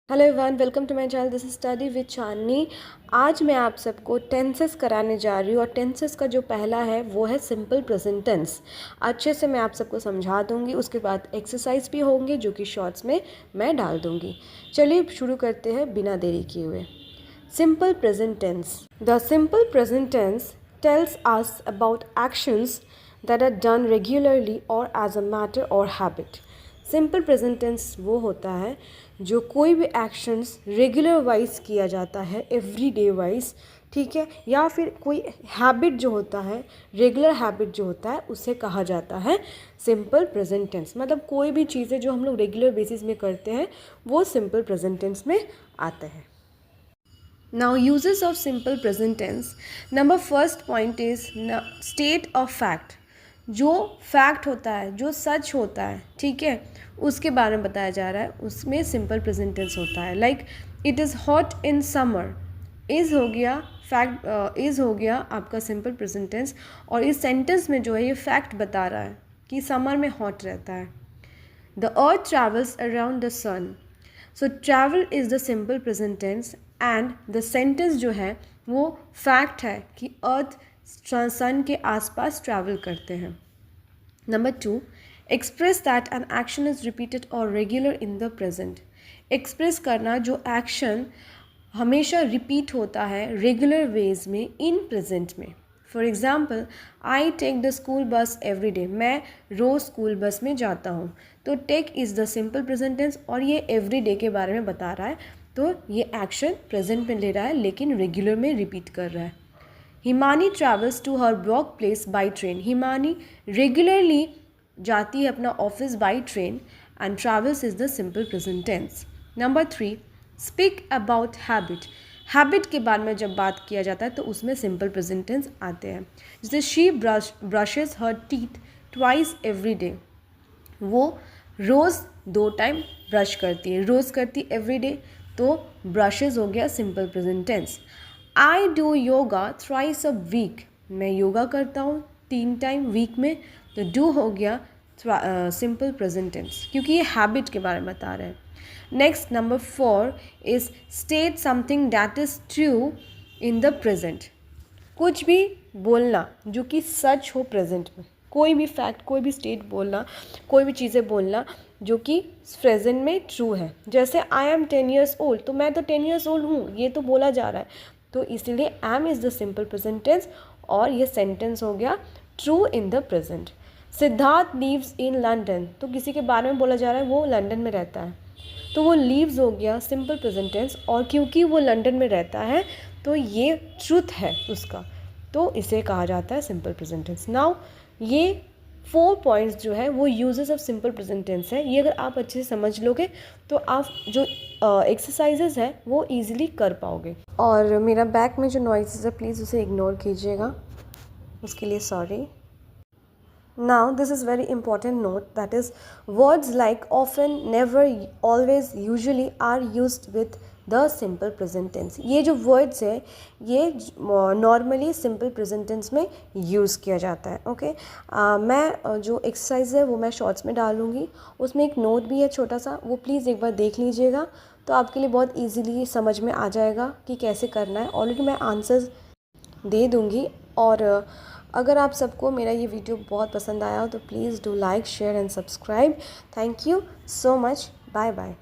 Hello everyone, welcome to my channel. This is study with Chandni. आज मैं आप सबको टेंसेस कराने जा रही हूँ और टेंसेस का जो पहला है वो है सिंपल प्रेजेंट टेंस। अच्छे से मैं आप सबको समझा दूंगी, उसके बाद एक्सरसाइज भी होंगे जो कि शॉर्ट्स में मैं डाल दूंगी। चलिए शुरू करते हैं बिना देरी किए हुए। Simple present tense. The simple present tense tells us about actions that are done regularly or as a matter or habit. Simple present tense वो होता है जो कोई भी एक्शंस रेगुलर वाइज किया जाता है, एवरी डे वाइज, ठीक है, या फिर कोई हैबिट जो होता है, रेगुलर हैबिट जो होता है, उसे कहा जाता है सिंपल प्रेजेंट टेंस। मतलब कोई भी चीज़ें जो हम लोग रेगुलर बेसिस में करते हैं वो सिंपल प्रेजेंट टेंस में आते हैं। Now uses of simple present tense. Number first point is state of fact. जो फैक्ट होता है, जो सच होता है, ठीक है, उसके बारे में बताया जा रहा है, उसमें सिंपल प्रेजेंट टेंस होता है। Like it is hot in summer. Is हो गया फैक्ट, इज़ हो गया आपका सिंपल प्रेजेंट टेंस, और इस सेंटेंस में जो है ये फैक्ट बता रहा है कि समर में हॉट रहता है। The earth travels around the sun. So travel is the simple present tense and the sentence जो है वो फैक्ट है कि अर्थ सन के आसपास ट्रैवल करते हैं। Number 2, express that an action is repeated और regular in the present. Express करना जो एक्शन हमेशा रिपीट होता है रेगुलर वेज में इन प्रेजेंट में। For example, I take the school bus every day. मैं रोज़ स्कूल बस में जाता हूँ। तो take is the simple present tense और ये एवरी डे के बारे में बता रहा है, तो ये एक्शन प्रेजेंट में ले रहा है लेकिन रेगुलर में रिपीट कर रहा है। Himani travels to her work place by train. Himani regularly जाती है अपना office by train and travels is the simple present tense. Number 3, speak about habit. Habit के बारे में जब बात किया जाता है तो उसमें सिंपल प्रेजेंट टेंस आते हैं। जैसे she brushes her teeth twice every day. वो रोज़ 2 टाइम ब्रश करती है, रोज़ करती एवरी डे, तो ब्रशेज हो गया simple present tense. I do yoga thrice a week. मैं योगा करता हूँ 3 टाइम वीक में, तो डू हो गया सिंपल प्रेजेंट टेंस क्योंकि ये हैबिट के बारे में बता रहे हैं। Next number 4 is state something that is true in the present. कुछ भी बोलना जो कि सच हो प्रेजेंट में, कोई भी फैक्ट, कोई भी स्टेट बोलना, कोई भी चीज़ें बोलना जो कि प्रेजेंट में ट्रू है। जैसे आई एम 10 years old, तो मैं तो 10 years old हूँ, ये तो बोला जा रहा है, तो इसीलिए am is the simple present tense और ये सेंटेंस हो गया true in the present. Siddharth lives in London, तो किसी के बारे में बोला जा रहा है वो लंदन में रहता है, तो वो लीव्स हो गया सिंपल प्रेजेंट टेंस, और क्योंकि वो लंदन में रहता है तो ये ट्रूथ है उसका, तो इसे कहा जाता है सिंपल प्रेजेंट टेंस। नाउ ये 4 पॉइंट्स जो है वो uses of simple present tense है। ये अगर आप अच्छे से समझ लोगे तो आप जो एक्सरसाइजेज है वो इजीली कर पाओगे। और मेरा बैक में जो नॉइसेस है प्लीज़ उसे इग्नोर कीजिएगा, उसके लिए sorry. Now this is very important note, that is words like often, never, always, usually are used with the simple present tense. ये जो words है ये नॉर्मली सिंपल प्रेजेंट टेंस में यूज़ किया जाता है। ओके, मैं जो एक्सरसाइज है वो मैं शॉर्ट्स में डालूँगी, उसमें एक नोट भी है छोटा सा, वो प्लीज़ एक बार देख लीजिएगा, तो आपके लिए बहुत ईजीली समझ में आ जाएगा कि कैसे करना है। ऑलरेडी मैं आंसर्स दे दूँगी, और अगर आप सबको मेरा ये वीडियो बहुत पसंद आया हो तो please do like, share and subscribe. Thank you so much, bye bye.